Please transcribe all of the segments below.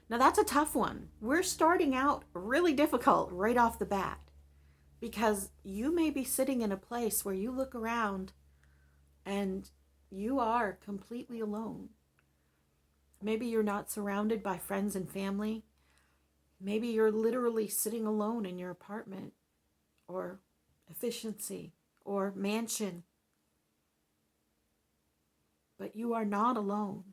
Now that's a tough one. We're starting out really difficult right off the bat because you may be sitting in a place where you look around and you are completely alone. Maybe you're not surrounded by friends and family. Maybe you're literally sitting alone in your apartment or efficiency or mansion. But you are not alone.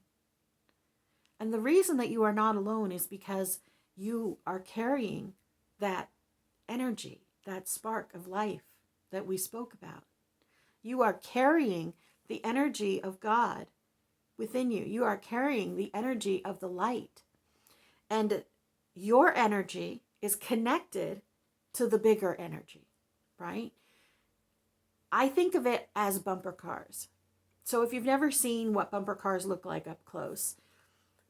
And the reason that you are not alone is because you are carrying that energy, that spark of life that we spoke about. You are carrying the energy of God within you. You are carrying the energy of the light. And your energy is connected to the bigger energy, right? I think of it as bumper cars. So if you've never seen what bumper cars look like up close,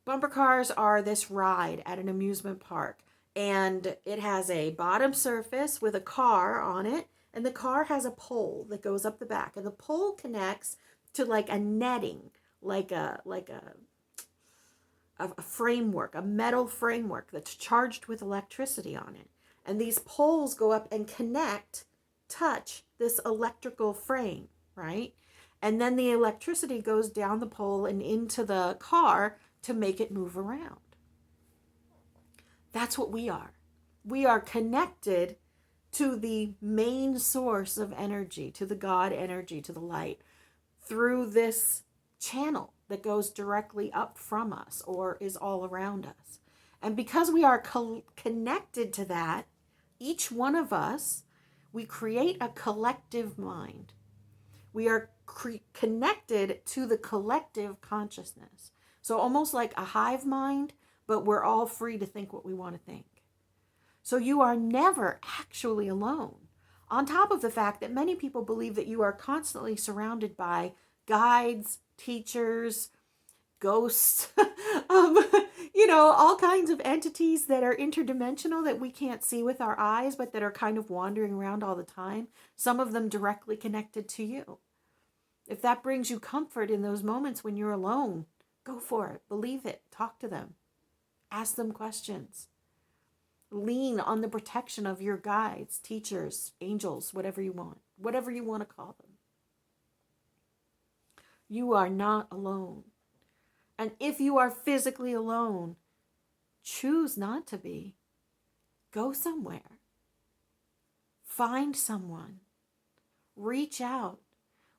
bumper cars are this ride at an amusement park, and it has a bottom surface with a car on it, and the car has a pole that goes up the back, and the pole connects to like a netting, like a framework, a metal framework that's charged with electricity on it. And these poles go up and touch this electrical frame, right? And then the electricity goes down the pole and into the car to make it move around. That's what we are. We are connected to the main source of energy, to the God energy, to the light, through this channel that goes directly up from us or is all around us. And because we are connected to that, each one of us, we create a collective mind. We are connected to the collective consciousness. So almost like a hive mind, but we're all free to think what we want to think. So you are never actually alone. On top of the fact that many people believe that you are constantly surrounded by guides, teachers, ghosts, all kinds of entities that are interdimensional that we can't see with our eyes, but that are kind of wandering around all the time. Some of them directly connected to you. If that brings you comfort in those moments when you're alone, go for it. Believe it. Talk to them. Ask them questions. Lean on the protection of your guides, teachers, angels, whatever you want to call them. You are not alone. And if you are physically alone, choose not to be. Go somewhere. Find someone. Reach out.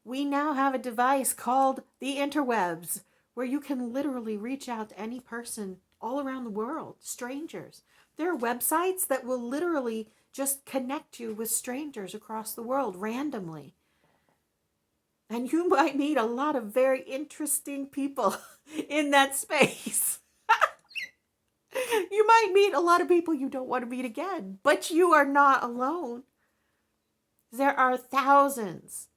We now have a device called the interwebs, where you can literally reach out to any person all around the world, strangers. There are websites that will literally just connect you with strangers across the world randomly. And you might meet a lot of very interesting people in that space. You might meet a lot of people you don't want to meet again, but you are not alone. There are thousands,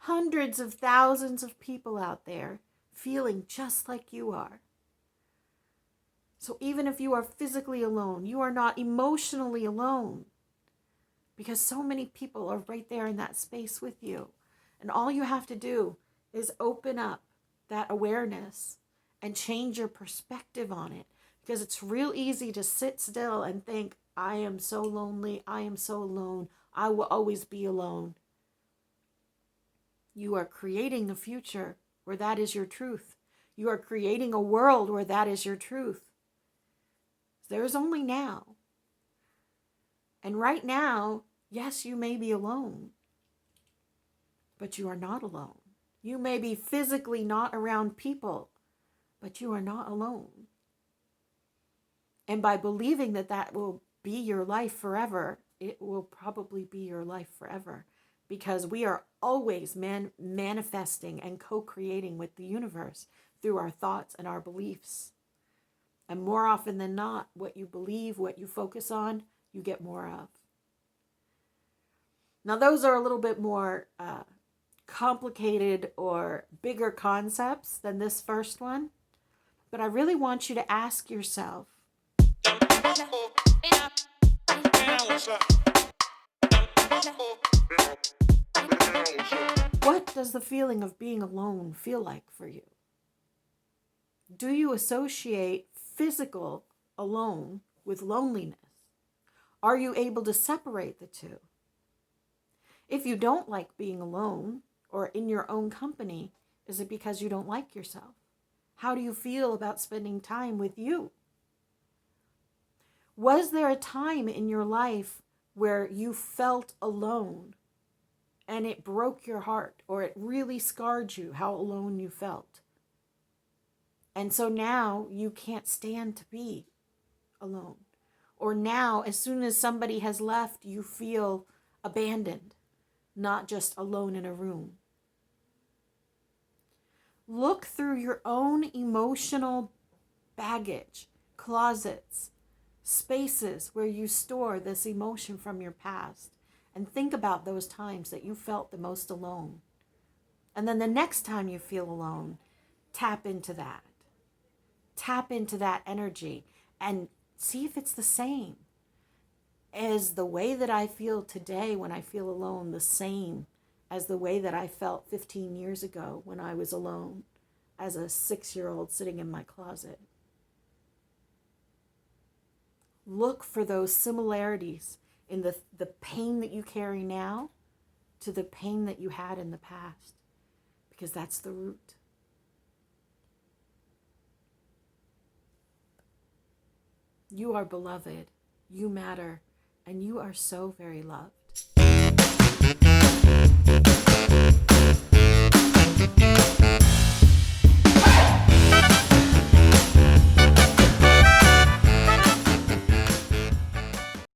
hundreds of thousands of people out there feeling just like you are. So even if you are physically alone, you are not emotionally alone, because so many people are right there in that space with you. And all you have to do is open up that awareness and change your perspective on it, because it's real easy to sit still and think, I am so lonely, I am so alone, I will always be alone. You are creating a future where that is your truth. You are creating a world where that is your truth. There is only now. And right now, yes, you may be alone, but you are not alone. You may be physically not around people, but you are not alone. And by believing that that will be your life forever, it will probably be your life forever, because we are always manifesting and co-creating with the universe through our thoughts and our beliefs. And more often than not, what you believe, what you focus on, you get more of. Now, those are a little bit more complicated or bigger concepts than this first one. But I really want you to ask yourself, what does the feeling of being alone feel like for you? Do you associate physical alone with loneliness? Are you able to separate the two? If you don't like being alone or in your own company, is it because you don't like yourself? How do you feel about spending time with you? Was there a time in your life where you felt alone and it broke your heart, or it really scarred you how alone you felt? And so now you can't stand to be alone. Or now, as soon as somebody has left, you feel abandoned, not just alone in a room. Look through your own emotional baggage, closets, spaces where you store this emotion from your past, and think about those times that you felt the most alone. And then the next time you feel alone, tap into that. Tap into that energy and see if it's the same. Is the way that I feel today when I feel alone the same as the way that I felt 15 years ago when I was alone as a 6-year-old sitting in my closet? Look for those similarities in the pain that you carry now to the pain that you had in the past, because that's the root. You are beloved, you matter, and you are so very loved.